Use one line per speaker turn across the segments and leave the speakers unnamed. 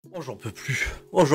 Oh j'en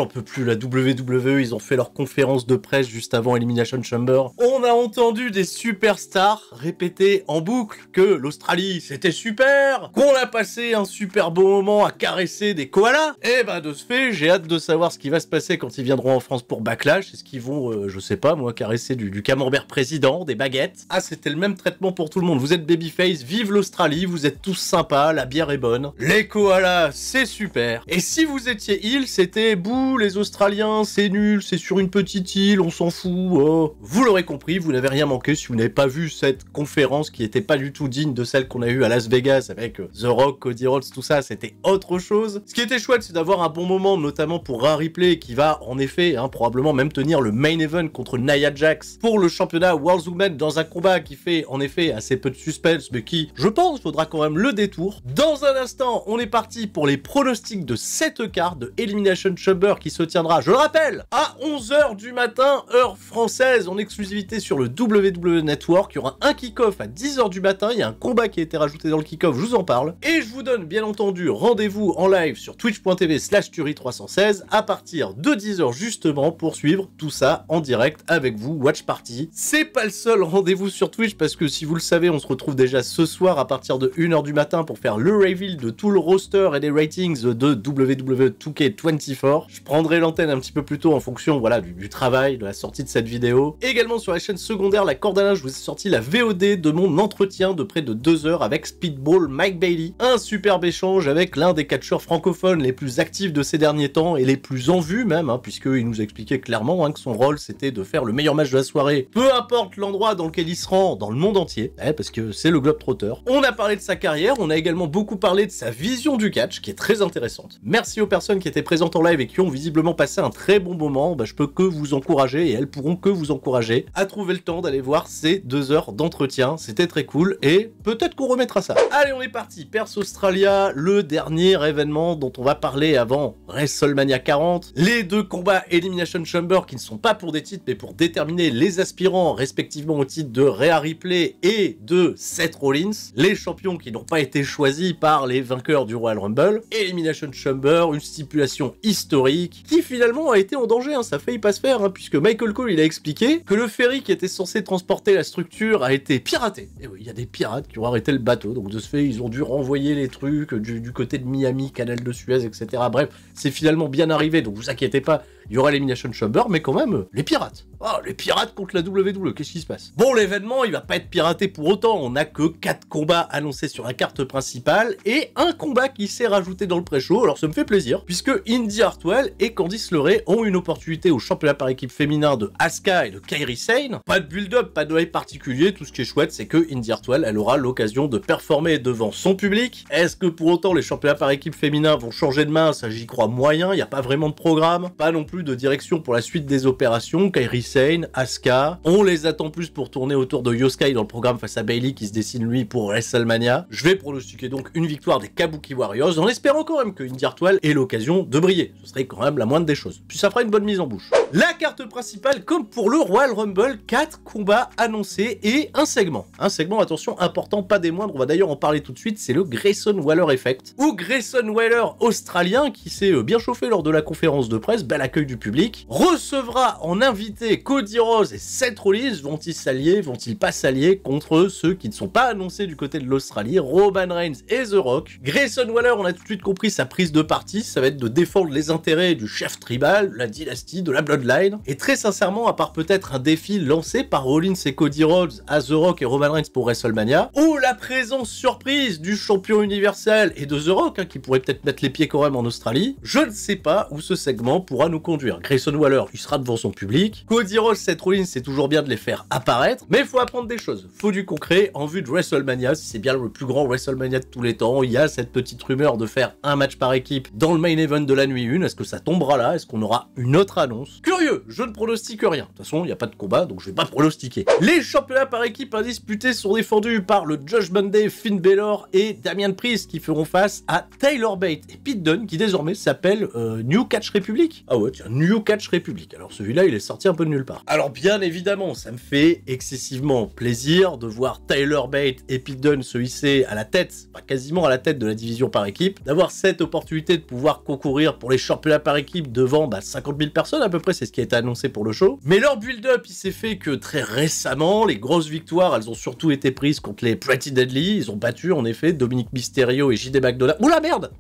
peux plus, la WWE, ils ont fait leur conférence de presse juste avant Elimination Chamber. On a entendu des superstars répéter en boucle que l'Australie c'était super, qu'on a passé un super beau moment à caresser des koalas. Et bah de ce fait, j'ai hâte de savoir ce qui va se passer quand ils viendront en France pour Backlash. Est-ce qu'ils vont, je sais pas moi, caresser du camembert président, des baguettes? Ah c'était le même traitement pour tout le monde, vous êtes babyface, vive l'Australie, vous êtes tous sympas, la bière est bonne. Les koalas c'est super. Et si vous étiez île, c'était bouh, les Australiens, c'est nul, c'est sur une petite île, on s'en fout. Oh. Vous l'aurez compris, vous n'avez rien manqué si vous n'avez pas vu cette conférence qui était pas du tout digne de celle qu'on a eue à Las Vegas avec The Rock, Cody Rhodes, tout ça, c'était autre chose. Ce qui était chouette, c'est d'avoir un bon moment, notamment pour Rhea Ripley, qui va en effet, probablement même tenir le main event contre Nia Jax pour le championnat World Women dans un combat qui fait en effet assez peu de suspense, mais qui, je pense, faudra quand même le détour. Dans un instant, on est parti pour les pronostics de cette carte de Elimination Chamber qui se tiendra, je le rappelle, à 11h du matin, heure française, en exclusivité sur le WWE Network. Il y aura un kick-off à 10h du matin, il y a un combat qui a été rajouté dans le kick-off, je vous en parle. Et je vous donne bien entendu rendez-vous en live sur twitch.tv/Turi316 à partir de 10h justement pour suivre tout ça en direct avec vous, Watch Party. C'est pas le seul rendez-vous sur Twitch parce que si vous le savez, on se retrouve déjà ce soir à partir de 1h du matin pour faire le reveal de tout le roster et des ratings de WWE 2K24. Je prendrai l'antenne un petit peu plus tôt en fonction voilà, du travail, de la sortie de cette vidéo. Également sur la chaîne secondaire, la Corde à Linge, je vous ai sorti la VOD de mon entretien de près de 2 heures avec Speedball Mike Bailey. Un superbe échange avec l'un des catcheurs francophones les plus actifs de ces derniers temps et les plus en vue même, puisqu'il nous expliquait clairement que son rôle c'était de faire le meilleur match de la soirée, peu importe l'endroit dans lequel il se rend dans le monde entier, parce que c'est le Globetrotter. On a parlé de sa carrière, on a également beaucoup parlé de sa vision du catch, qui est très intéressante. Merci aux personnes qui étaient présentes en live et qui ont visiblement passé un très bon moment, je peux que vous encourager, et elles pourront que vous encourager à trouver le temps d'aller voir ces 2 heures d'entretien, c'était très cool, et peut-être qu'on remettra ça. Allez, on est parti, Perth Australia, le dernier événement dont on va parler avant WrestleMania 40, les 2 combats Elimination Chamber qui ne sont pas pour des titres, mais pour déterminer les aspirants respectivement au titre de Rhea Ripley et de Seth Rollins, les champions qui n'ont pas été choisis par les vainqueurs du Royal Rumble. Elimination Chamber, une stipulation historique qui finalement a été en danger, ça faillit pas se faire, puisque Michael Cole il a expliqué que le ferry qui était censé transporter la structure a été piraté. Et oui, il y a des pirates qui ont arrêté le bateau, donc de ce fait ils ont dû renvoyer les trucs du côté de Miami, canal de Suez, etc. Bref, c'est finalement bien arrivé, donc vous inquiétez pas, il y aura l'Elimination Chamber, mais quand même, les pirates. Oh, les pirates contre la WWE, qu'est-ce qui se passe? Bon, l'événement, il va pas être piraté pour autant, on a que 4 combats annoncés sur la carte principale, et un combat qui s'est rajouté dans le pré-show, alors ça me fait plaisir, puisque Indi Hartwell et Candice LeRae ont une opportunité au championnat par équipe féminin de Asuka et de Kairi Sane. Pas de build-up, pas de hype particulier, tout ce qui est chouette, c'est que Indi Hartwell, elle aura l'occasion de performer devant son public. Est-ce que pour autant les championnats par équipe féminin vont changer de main? Ça j'y crois moyen, il n'y a pas vraiment de programme, pas non plus de direction pour la suite des opérations. Kairi Sane, Asuka, on les attend plus pour tourner autour de Io Sky dans le programme face à Bayley qui se dessine lui pour WrestleMania. Je vais pronostiquer donc une victoire des Kabuki Warriors en espérant quand même que Indi Hartwell ait l'occasion de briller. Ce serait quand même la moindre des choses. Puis ça fera une bonne mise en bouche. La carte principale, comme pour le Royal Rumble, 4 combats annoncés et un segment. Un segment, attention, important, pas des moindres, on va d'ailleurs en parler tout de suite, c'est le Grayson Waller Effect. Ou Grayson Waller australien, qui s'est bien chauffé lors de la conférence de presse, bel accueil du public, recevra en invité Cody Rhodes et Seth Rollins. Vont-ils s'allier, vont-ils pas s'allier contre ceux qui ne sont pas annoncés du côté de l'Australie, Roman Reigns et The Rock. Grayson Waller, on a tout de suite compris sa prise de parti, ça va être de défendre les intérêts du chef tribal, la dynastie, de la Bloodline, et très sincèrement, à part peut-être un défi lancé par Rollins et Cody Rhodes à The Rock et Roman Reigns pour WrestleMania, ou la présence surprise du champion universel et de The Rock, qui pourrait peut-être mettre les pieds quand même en Australie, je ne sais pas où ce segment pourra nous conduire. Grayson Waller, il sera devant son public, Cody Rhodes, Seth Rollins, c'est toujours bien de les faire apparaître, mais il faut apprendre des choses, faut du concret en vue de WrestleMania. Si c'est bien le plus grand WrestleMania de tous les temps, il y a cette petite rumeur de faire un match par équipe dans le main event de la nuit 1, est-ce que ça tombera là? Est-ce qu'on aura une autre annonce? Curieux, je ne pronostique rien, de toute façon il n'y a pas de combat, donc je vais pas pronostiquer. Les championnats par équipe indisputés sont défendus par le Judgment Day, Finn Balor et Damian Priest qui feront face à Tyler Bate et Pete Dunne qui désormais s'appelle New Catch Republic. Ah ouais, tiens, tiens, New Catch Republic. Alors celui-là, il est sorti un peu de nulle part. Alors bien évidemment, ça me fait excessivement plaisir de voir Tyler Bate et Pete Dunne se hisser à la tête, enfin quasiment à la tête de la division par équipe, d'avoir cette opportunité de pouvoir concourir pour les championnats par équipe devant 50 000 personnes à peu près, c'est ce qui a été annoncé pour le show. Mais leur build-up, il s'est fait que très récemment, les grosses victoires, elles ont surtout été prises contre les Pretty Deadly. Ils ont battu en effet Dominic Mysterio et JD McDonagh. Oula merde!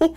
Oh,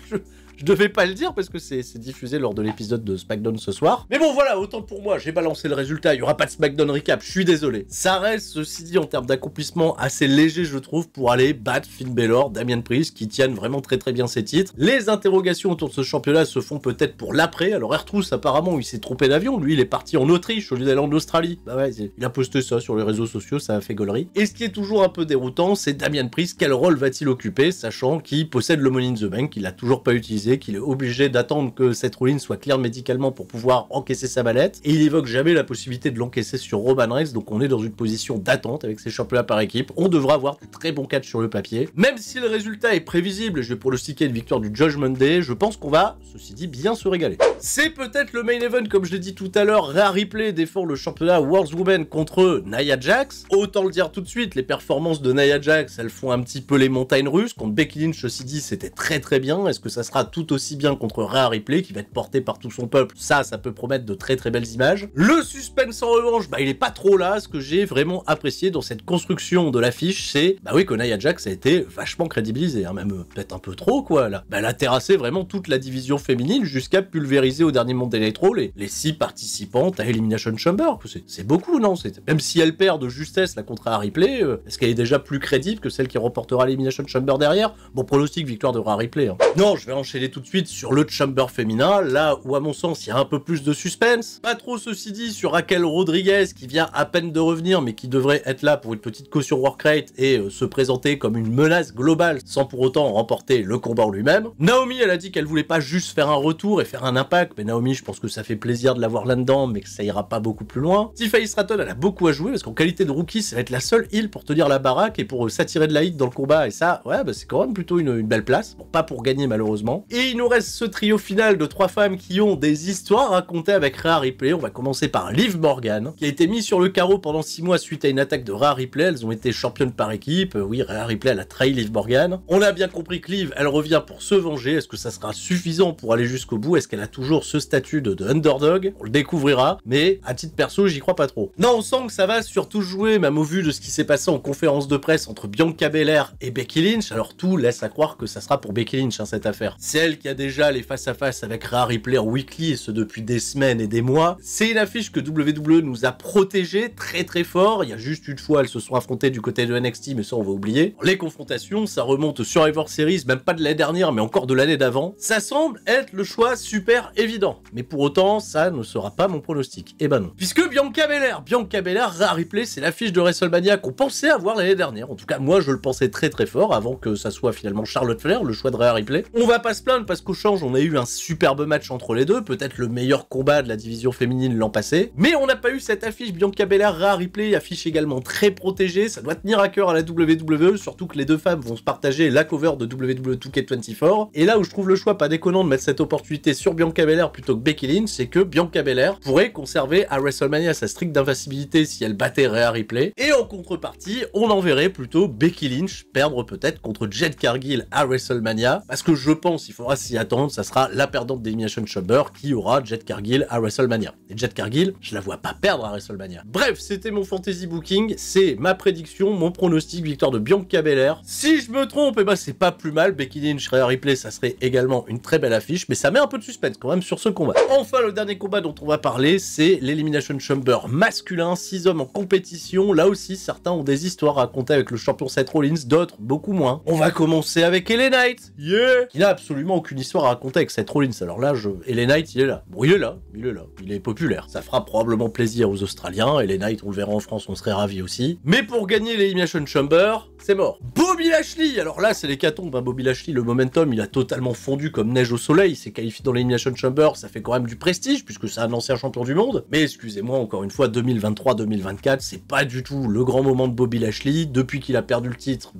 je devais pas le dire parce que c'est diffusé lors de l'épisode de SmackDown ce soir. Mais bon voilà, autant pour moi, j'ai balancé le résultat, il y aura pas de SmackDown recap, je suis désolé. Ça reste, ceci dit, en termes d'accomplissement assez léger, je trouve, pour aller battre Finn Balor, Damian Priest, qui tiennent vraiment très bien ses titres. Les interrogations autour de ce championnat se font peut-être pour l'après. Alors R-Truth, apparemment, il s'est trompé d'avion, lui il est parti en Autriche au lieu d'aller en Australie. Bah ouais, il a posté ça sur les réseaux sociaux, ça a fait gaulerie. Et ce qui est toujours un peu déroutant, c'est Damian Priest, quel rôle va-t-il occuper, sachant qu'il possède le Money in the Bank, qu'il l'a toujours pas utilisé, qu'il est obligé d'attendre que Seth Rollins soit clear médicalement pour pouvoir encaisser sa mallette, et il évoque jamais la possibilité de l'encaisser sur Roman Reigns, donc on est dans une position d'attente avec ces championnats par équipe. On devra avoir de très bons catchs sur le papier. Même si le résultat est prévisible, et je vais pronostiquer une victoire du Judgment Day, je pense qu'on va, ceci dit, bien se régaler. C'est peut-être le main event, comme je l'ai dit tout à l'heure, Rhea Ripley défend le championnat World Women contre Nia Jax. Autant le dire tout de suite, les performances de Nia Jax, elles font un petit peu les montagnes russes. Contre Becky Lynch, ceci dit, c'était très bien. Est-ce que ça sera tout aussi bien contre Rhea Ripley, qui va être porté par tout son peuple? Ça peut promettre de très belles images. Le suspense en revanche, il est pas trop là. Ce que j'ai vraiment apprécié dans cette construction de l'affiche, c'est, que Nia Jax a été vachement crédibilisée, hein, même peut-être un peu trop, quoi, là. Elle a terrassé vraiment toute la division féminine jusqu'à pulvériser au dernier Monday Night Raw les 6 participantes à Elimination Chamber. C'est beaucoup, non? Même si elle perd de justesse la contre Rhea Ripley, est-ce qu'elle est déjà plus crédible que celle qui remportera l'Elimination Chamber derrière? Bon, pronostic, victoire de Rhea Ripley, hein. Non, je vais enchaîner tout de suite sur le Chamber féminin, là où à mon sens il y a un peu plus de suspense. Pas trop, ceci dit, sur Raquel Rodriguez qui vient à peine de revenir mais qui devrait être là pour une petite caution workrate et se présenter comme une menace globale sans pour autant remporter le combat en lui-même. Naomi, elle a dit qu'elle voulait pas juste faire un retour et faire un impact, mais Naomi, je pense que ça fait plaisir de l'avoir là-dedans mais que ça ira pas beaucoup plus loin. Tiffany Stratton, elle a beaucoup à jouer parce qu'en qualité de rookie, ça va être la seule heal pour tenir la baraque et pour s'attirer de la hit dans le combat, et ça, ouais, c'est quand même plutôt une belle place. Bon, pas pour gagner malheureusement. Et il nous reste ce trio final de 3 femmes qui ont des histoires à raconter avec Rhea Ripley. On va commencer par Liv Morgan, qui a été mise sur le carreau pendant 6 mois suite à une attaque de Rhea Ripley. Elles ont été championnes par équipe. Oui, Rhea Ripley, elle a trahi Liv Morgan. On a bien compris que Liv, elle revient pour se venger. Est-ce que ça sera suffisant pour aller jusqu'au bout? Est-ce qu'elle a toujours ce statut de underdog? On le découvrira, mais à titre perso, j'y crois pas trop. Non, on sent que ça va surtout jouer, même au vu de ce qui s'est passé en conférence de presse entre Bianca Belair et Becky Lynch. Alors tout laisse à croire que ça sera pour Becky Lynch, hein, cette affaire. C'est elle qui a déjà les face-à-face avec Rhea Ripley en weekly, et ce depuis des semaines et des mois. C'est une affiche que WWE nous a protégée très fort. Il y a juste une fois, elles se sont affrontées du côté de NXT, mais ça on va oublier. Les confrontations, ça remonte sur Survivor Series, même pas de l'année dernière, mais encore de l'année d'avant. Ça semble être le choix super évident. Mais pour autant, ça ne sera pas mon pronostic. Eh ben non. Puisque Bianca Belair, Rhea Ripley, c'est l'affiche de WrestleMania qu'on pensait avoir l'année dernière. En tout cas, moi je le pensais très fort avant que ça soit finalement Charlotte Flair, le choix de Rhea Ripley. On va pas se plaindre parce qu'au change, on a eu un superbe match entre les deux, peut-être le meilleur combat de la division féminine l'an passé. Mais on n'a pas eu cette affiche Bianca Belair, Rhea Ripley, affiche également très protégée. Ça doit tenir à cœur à la WWE, surtout que les deux femmes vont se partager la cover de WWE 2K24. Et là où je trouve le choix pas déconnant de mettre cette opportunité sur Bianca Belair plutôt que Becky Lynch, c'est que Bianca Belair pourrait conserver à WrestleMania sa stricte d'invincibilité si elle battait Rhea Ripley. Et en contrepartie, on enverrait plutôt Becky Lynch perdre peut-être contre Jade Cargill à WrestleMania, parce que je pense, il faudra s'y attendre, ça sera la perdante d'Elimination Chamber qui aura Jade Cargill à WrestleMania. Et Jade Cargill, je la vois pas perdre à WrestleMania. Bref, c'était mon fantasy booking, c'est ma prédiction, mon pronostic, victoire de Bianca Belair. Si je me trompe, c'est pas plus mal. Becky Lynch, Rhea Ripley, ça serait également une très belle affiche, mais ça met un peu de suspense quand même sur ce combat. Enfin, le dernier combat dont on va parler, c'est l'Elimination Chamber masculin, 6 hommes en compétition. Là aussi, certains ont des histoires à raconter avec le champion Seth Rollins, d'autres beaucoup moins. On va commencer avec LA Knight, qui n'a absolument aucune histoire à raconter avec Seth Rollins. Alors là, LA Knight, il est là. Bon, il est là, il est populaire. Ça fera probablement plaisir aux Australiens. LA Knight, on le verra en France, on serait ravis aussi. Mais pour gagner l'Elimination Chamber, c'est mort. Bobby Lashley, alors là, c'est l'hécatombe, hein. Bobby Lashley, le momentum, il a totalement fondu comme neige au soleil. Il s'est qualifié dans l'Elimination Chamber, ça fait quand même du prestige, puisque c'est un ancien champion du monde. Mais excusez-moi, encore une fois, 2023-2024, c'est pas du tout le grand moment de Bobby Lashley. Depuis qu'il a perdu le titre,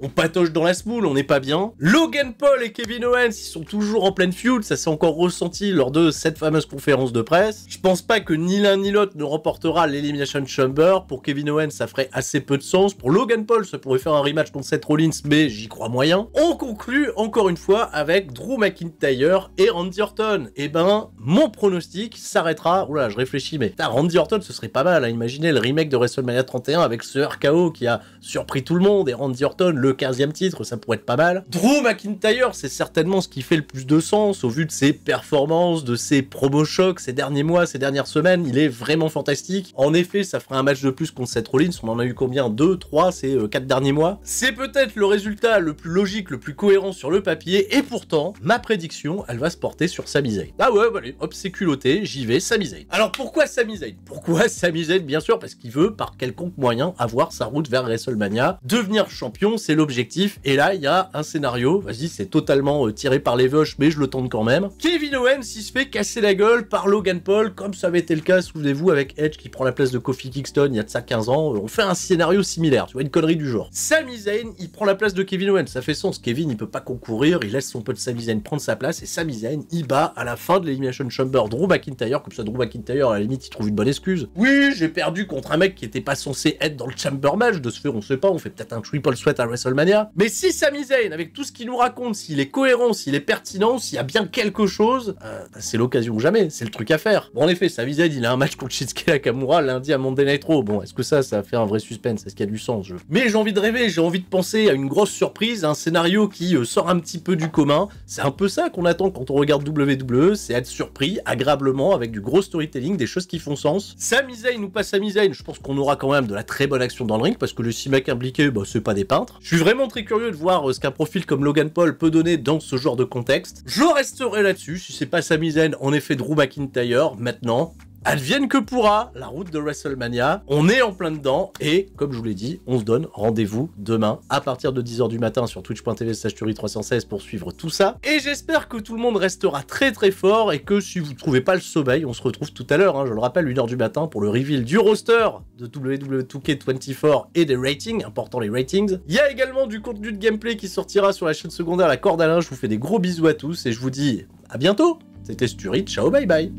on patoche dans la smoule, on n'est pas bien. Logan Paul et Kevin Kevin Owens, ils sont toujours en pleine feud, ça s'est encore ressenti lors de cette fameuse conférence de presse. Je pense pas que ni l'un ni l'autre ne remportera l'Elimination Chamber. Pour Kevin Owens, ça ferait assez peu de sens. Pour Logan Paul, ça pourrait faire un rematch contre Seth Rollins, mais j'y crois moyen. On conclut encore une fois avec Drew McIntyre et Randy Orton. Et ben, mon pronostic s'arrêtera. Oula, je réfléchis, mais putain, Randy Orton, ce serait pas mal. Hein. Imaginez le remake de WrestleMania 31 avec ce RKO qui a surpris tout le monde et Randy Orton, le 15e titre, ça pourrait être pas mal. Drew McIntyre, c'est certainement ce qui fait le plus de sens au vu de ses performances, de ses promos chocs ces derniers mois, ces dernières semaines. Il est vraiment fantastique. En effet, ça ferait un match de plus contre Seth Rollins. On en a eu combien? 2, 3 ces 4 derniers mois. C'est peut-être le résultat le plus logique, le plus cohérent sur le papier. Et pourtant, ma prédiction, elle va se porter sur Sami Zayn. Ah ouais, allez, hop, c'est culotté, j'y vais, Sami Zayn. Alors pourquoi Sami Zayn? Pourquoi Sami Zayn? Bien sûr, parce qu'il veut, par quelconque moyen, avoir sa route vers WrestleMania. Devenir champion, c'est l'objectif. Et là, il y a un scénario. Vas-y, c'est totalement tiré par les veuches, mais je le tente quand même. Kevin Owens, il se fait casser la gueule par Logan Paul, comme ça avait été le cas, souvenez-vous, avec Edge qui prend la place de Kofi Kingston il y a de ça 15 ans. On fait un scénario similaire, tu vois, une connerie du genre. Sami Zayn, il prend la place de Kevin Owens. Ça fait sens. Kevin, il peut pas concourir, il laisse son pote Sami Zayn prendre sa place, et Sami Zayn, il bat à la fin de l'Elimination Chamber Drew McIntyre, comme ça Drew McIntyre, à la limite, il trouve une bonne excuse. Oui, j'ai perdu contre un mec qui était pas censé être dans le Chamber match, de ce fait, on sait pas, on fait peut-être un triple sweat à WrestleMania. Mais si Sami Zayn, avec tout ce qu'il nous raconte, s'il est cohérent, s'il est pertinent, s'il y a bien quelque chose, c'est l'occasion ou jamais, c'est le truc à faire. Bon, en effet, Sami Zayn, il a un match contre Shinsuke Nakamura lundi à Monday Night Raw. Bon, est-ce que ça fait un vrai suspense? Est-ce qu'il y a du sens? Mais j'ai envie de rêver, j'ai envie de penser à une grosse surprise, un scénario qui sort un petit peu du commun. C'est un peu ça qu'on attend quand on regarde WWE, c'est être surpris agréablement avec du gros storytelling, des choses qui font sens. Sami Zayn ou pas Sami Zayn, je pense qu'on aura quand même de la très bonne action dans le ring parce que les 6 mecs impliqués, bah, c'est pas des peintres. Je suis vraiment très curieux de voir ce qu'un profil comme Logan Paul peut donner dans ce genre de contexte. Je resterai là-dessus, si c'est pas Sami Zayn, en effet Drew McIntyre. Maintenant, advienne que pourra, la route de WrestleMania, on est en plein dedans, et comme je vous l'ai dit, on se donne rendez-vous demain à partir de 10h du matin sur twitch.tv/Tuerie316 pour suivre tout ça, et j'espère que tout le monde restera très très fort, et que si vous ne trouvez pas le sommeil, on se retrouve tout à l'heure, hein, je le rappelle, 1h du matin pour le reveal du roster de WWE 2K24 et des ratings, important les ratings. Il y a également du contenu de gameplay qui sortira sur la chaîne secondaire La Corde à Linge, je vous fais des gros bisous à tous, et je vous dis à bientôt. C'était Tuerie, ciao bye bye.